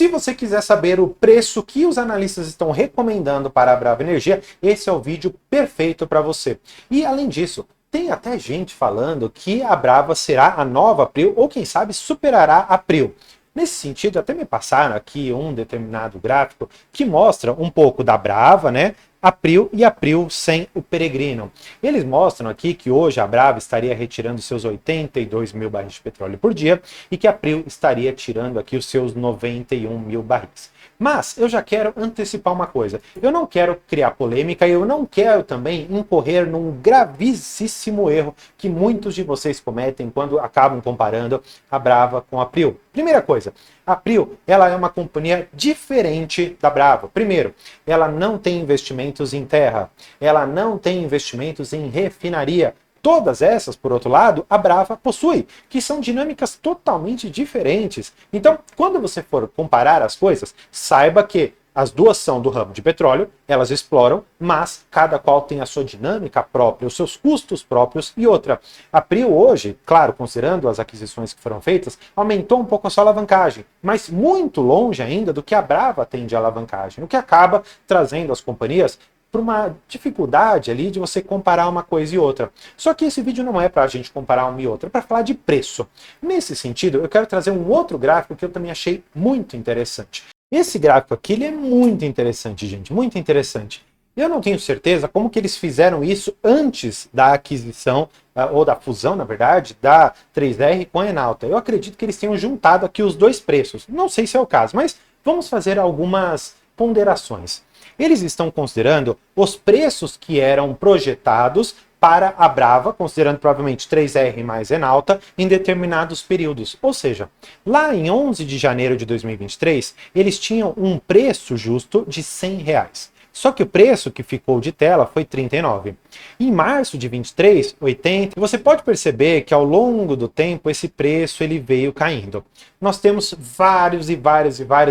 Se você quiser saber o preço que os analistas estão recomendando para a Brava Energia, esse é o vídeo perfeito para você. E além disso, tem até gente falando que a Brava será a nova Prio, ou quem sabe superará a Prio. Nesse sentido, até me passaram aqui um determinado gráfico que mostra um pouco da Brava, né? A Prio e a Prio sem o Peregrino. Eles mostram aqui que hoje a Brava estaria retirando seus 82 mil barris de petróleo por dia e que a Prio estaria tirando aqui os seus 91 mil barris. Mas eu já quero antecipar uma coisa. Eu não quero criar polêmica e eu não quero também incorrer num gravíssimo erro que muitos de vocês cometem quando acabam comparando a Brava com a Prio. Primeira coisa, a Prio ela é uma companhia diferente da Brava. Primeiro, ela não tem investimentos em terra, ela não tem investimentos em refinaria. Todas essas, por outro lado, a Brava possui, que são dinâmicas totalmente diferentes. Então, quando você for comparar as coisas, saiba que as duas são do ramo de petróleo, elas exploram, mas cada qual tem a sua dinâmica própria, os seus custos próprios e outra. A Prio hoje, claro, considerando as aquisições que foram feitas, aumentou um pouco a sua alavancagem, mas muito longe ainda do que a Brava tem de alavancagem, o que acaba trazendo as companhias por uma dificuldade ali de você comparar uma coisa e outra. Só que esse vídeo não é para a gente comparar uma e outra, é para falar de preço. Nesse sentido, eu quero trazer um outro gráfico que eu também achei muito interessante. Esse gráfico aqui ele é muito interessante, gente, muito interessante. Eu não tenho certeza como que eles fizeram isso antes da aquisição, ou da fusão, na verdade, da 3R com a Enalta. Eu acredito que eles tenham juntado aqui os dois preços. Não sei se é o caso, mas vamos fazer algumas ponderações. Eles estão considerando os preços que eram projetados para a Brava, considerando provavelmente 3R mais Enalta, em determinados períodos. Ou seja, lá em 11 de janeiro de 2023, eles tinham um preço justo de R$100. Só que o preço que ficou de tela foi 39. Em março de 23, 80. Você pode perceber que ao longo do tempo esse preço ele veio caindo. Nós temos vários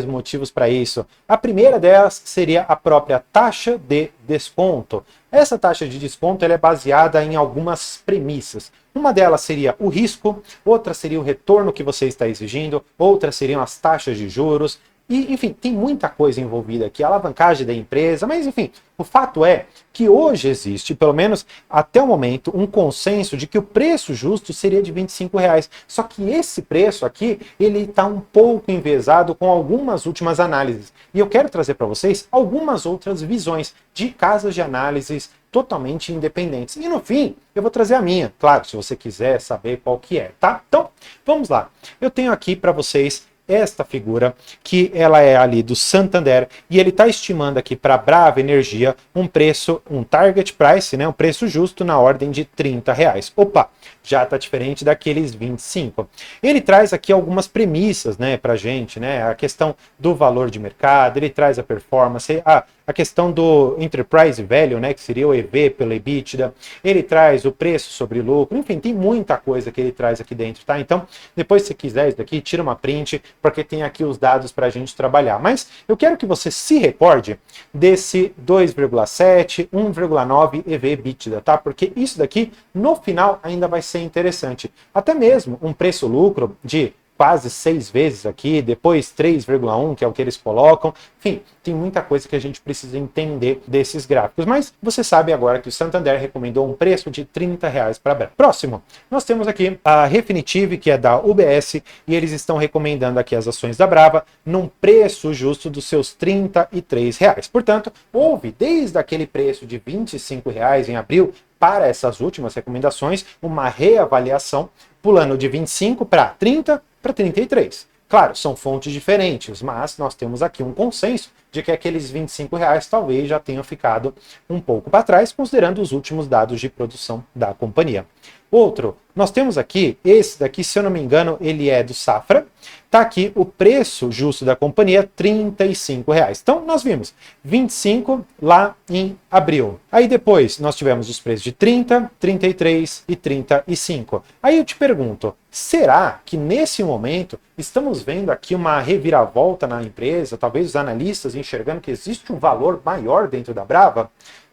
motivos para isso. A primeira delas seria a própria taxa de desconto. Essa taxa de desconto ela é baseada em algumas premissas. Uma delas seria o risco, outra seria o retorno que você está exigindo, outra seriam as taxas de juros. E, enfim, tem muita coisa envolvida aqui, a alavancagem da empresa, mas, enfim, o fato é que hoje existe, pelo menos até o momento, um consenso de que o preço justo seria de R$25. Só que esse preço aqui, ele está um pouco enviesado com algumas últimas análises. E eu quero trazer para vocês algumas outras visões de casas de análises totalmente independentes. E no fim, eu vou trazer a minha, claro, se você quiser saber qual que é, tá? Então, vamos lá. Eu tenho aqui para vocês esta figura, que ela é ali do Santander, e ele está estimando aqui para a Brava Energia um preço, um target price, né, um preço justo na ordem de R$30. Opa, já está diferente daqueles 25. Ele traz aqui algumas premissas, né, para a gente, né, a questão do valor de mercado, ele traz a performance, a questão do enterprise value, né, que seria o EV pelo EBITDA, ele traz o preço sobre lucro, enfim, tem muita coisa que ele traz aqui dentro, tá? Então, depois se você quiser isso daqui, tira uma print, porque tem aqui os dados para a gente trabalhar. Mas eu quero que você se recorde desse 2,7, 1,9 EV/EBITDA, tá? Porque isso daqui, no final, ainda vai ser interessante. Até mesmo um preço-lucro de quase 6 vezes aqui, depois 3,1, que é o que eles colocam. Enfim, tem muita coisa que a gente precisa entender desses gráficos. Mas você sabe agora que o Santander recomendou um preço de R$30 para a Brava. Próximo, nós temos aqui a Refinitiv, que é da UBS, e eles estão recomendando aqui as ações da Brava num preço justo dos seus R$33. Portanto, houve desde aquele preço de R$25 em abril para essas últimas recomendações uma reavaliação, pulando de 25 para 30 para 33. Claro, são fontes diferentes, mas nós temos aqui um consenso de que aqueles R$25 talvez já tenham ficado um pouco para trás, considerando os últimos dados de produção da companhia. Outro, nós temos aqui, esse daqui, se eu não me engano, ele é do Safra. Está aqui o preço justo da companhia, R$35. Então, nós vimos 25 lá em abril. Aí depois, nós tivemos os preços de 30, 33 e 35. Aí eu te pergunto, será que nesse momento estamos vendo aqui uma reviravolta na empresa? Talvez os analistas enxergando que existe um valor maior dentro da Brava?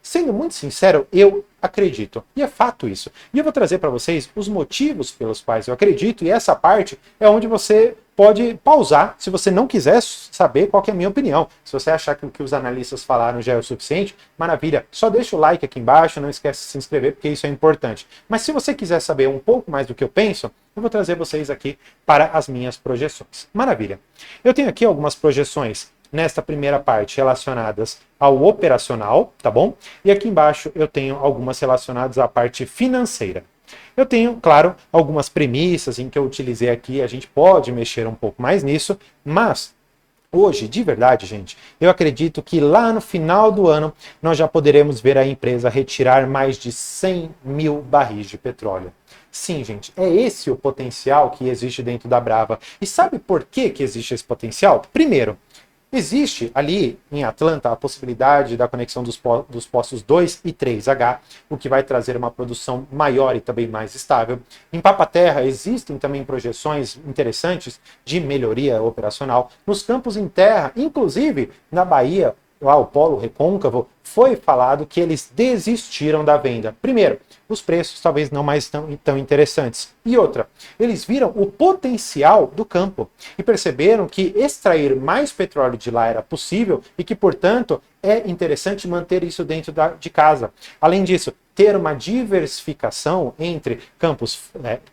Sendo muito sincero, eu acredito. E é fato isso. E eu vou trazer para vocês os motivos pelos quais eu acredito, e essa parte é onde você pode pausar se você não quiser saber qual que é a minha opinião. Se você achar que o que os analistas falaram já é o suficiente, maravilha. Só deixa o like aqui embaixo, não esquece de se inscrever, porque isso é importante. Mas se você quiser saber um pouco mais do que eu penso, eu vou trazer vocês aqui para as minhas projeções. Maravilha. Eu tenho aqui algumas projeções nesta primeira parte relacionadas ao operacional, tá bom? E aqui embaixo eu tenho algumas relacionadas à parte financeira. Eu tenho, claro, algumas premissas em que eu utilizei aqui, a gente pode mexer um pouco mais nisso, mas hoje, de verdade, gente, eu acredito que lá no final do ano nós já poderemos ver a empresa retirar mais de 100 mil barris de petróleo. Sim, gente, é esse o potencial que existe dentro da Brava. E sabe por que existe esse potencial? Primeiro, existe ali em Atlanta a possibilidade da conexão dos postos 2 e 3H, o que vai trazer uma produção maior e também mais estável. Em Papa-Terra existem também projeções interessantes de melhoria operacional. Nos campos em terra, inclusive na Bahia, lá o Polo Recôncavo, foi falado que eles desistiram da venda. Primeiro, os preços talvez não mais tão interessantes. E outra, eles viram o potencial do campo e perceberam que extrair mais petróleo de lá era possível e que, portanto, é interessante manter isso dentro de casa. Além disso, ter uma diversificação entre campos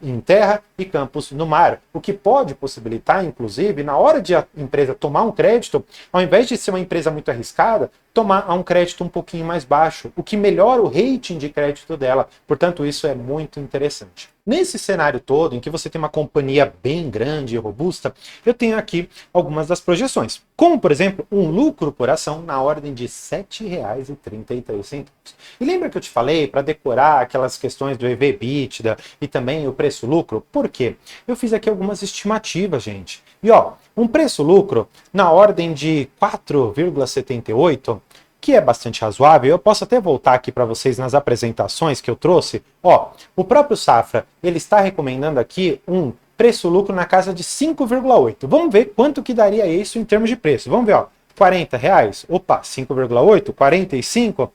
em terra e campos no mar, o que pode possibilitar, inclusive, na hora de a empresa tomar um crédito, ao invés de ser uma empresa muito arriscada, tomar um crédito um pouquinho mais baixo, o que melhora o rating de crédito dela. Portanto, isso é muito interessante. Nesse cenário todo, em que você tem uma companhia bem grande e robusta, eu tenho aqui algumas das projeções. Como, por exemplo, um lucro por ação na ordem de R$ 7,33. E lembra que eu te falei para decorar aquelas questões do EV/EBITDA e também o preço-lucro? Por quê? Eu fiz aqui algumas estimativas, gente. E ó, um preço-lucro na ordem de 4,78, que é bastante razoável. Eu posso até voltar aqui para vocês nas apresentações que eu trouxe. Ó, o próprio Safra, ele está recomendando aqui um preço-lucro na casa de 5,8. Vamos ver quanto que daria isso em termos de preço. Vamos ver, ó. R$ 40, opa, 5,8, 45,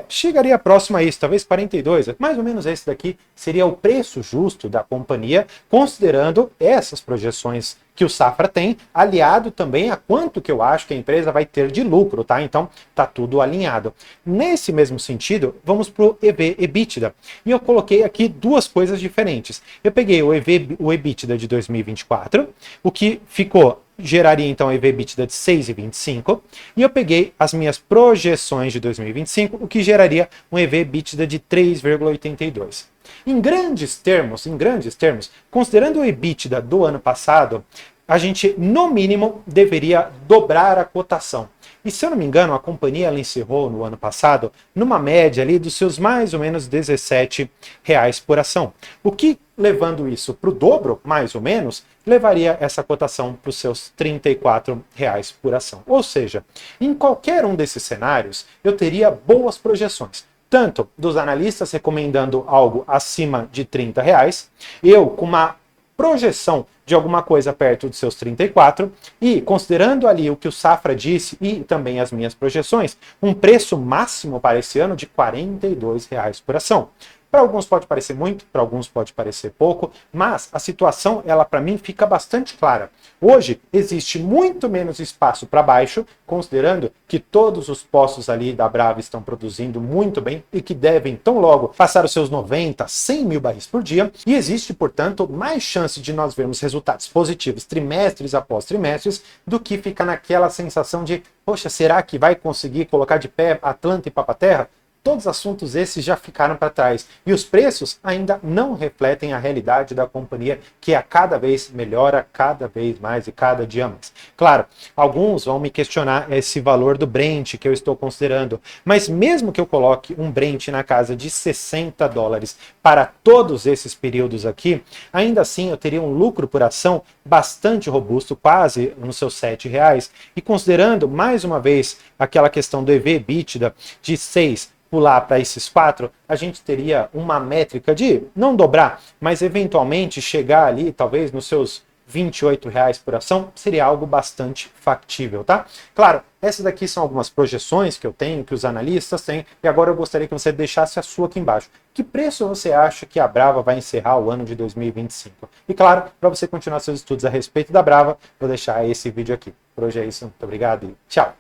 chegaria próximo a isso, talvez 42, mais ou menos esse daqui seria o preço justo da companhia, considerando essas projeções que o Safra tem, aliado também a quanto que eu acho que a empresa vai ter de lucro, tá? Então, tá tudo alinhado. Nesse mesmo sentido, vamos para o EV/EBITDA. E eu coloquei aqui duas coisas diferentes. Eu peguei o EBITDA de 2024, o que geraria então EV/EBITDA de 6,25, e eu peguei as minhas projeções de 2025, o que geraria um EV/EBITDA de 3,82. Em grandes termos, considerando o EBITDA do ano passado, a gente, no mínimo, deveria dobrar a cotação. E se eu não me engano, a companhia ela encerrou no ano passado numa média ali dos seus mais ou menos R$17 por ação. O que, levando isso para o dobro, mais ou menos, levaria essa cotação para os seus R$34 por ação. Ou seja, em qualquer um desses cenários, eu teria boas projeções. Tanto dos analistas recomendando algo acima de R$30, eu com uma projeção de alguma coisa perto dos seus 34 e considerando ali o que o Safra disse e também as minhas projeções, um preço máximo para esse ano de R$42 por ação. Para alguns pode parecer muito, para alguns pode parecer pouco, mas a situação, ela para mim fica bastante clara. Hoje existe muito menos espaço para baixo, considerando que todos os postos ali da Brava estão produzindo muito bem e que devem tão logo passar os seus 90, 100 mil barris por dia, e existe, portanto, mais chance de nós vermos resultados positivos trimestres após trimestres do que ficar naquela sensação de, poxa, será que vai conseguir colocar de pé Atlanta e Papa-Terra? Todos os assuntos esses já ficaram para trás e os preços ainda não refletem a realidade da companhia, que a cada vez melhora, cada vez mais e cada dia mais. Claro, alguns vão me questionar esse valor do Brent que eu estou considerando, mas mesmo que eu coloque um Brent na casa de $60 para todos esses períodos aqui, ainda assim eu teria um lucro por ação bastante robusto, quase nos seus R$7, e considerando mais uma vez aquela questão do EV/EBITDA de 6, pular para esses 4, a gente teria uma métrica de não dobrar, mas eventualmente chegar ali, talvez nos seus R$ 28 por ação, seria algo bastante factível, tá? Claro, essas daqui são algumas projeções que eu tenho, que os analistas têm, e agora eu gostaria que você deixasse a sua aqui embaixo. Que preço você acha que a Brava vai encerrar o ano de 2025? E claro, para você continuar seus estudos a respeito da Brava, vou deixar esse vídeo aqui. Por hoje é isso, muito obrigado e tchau!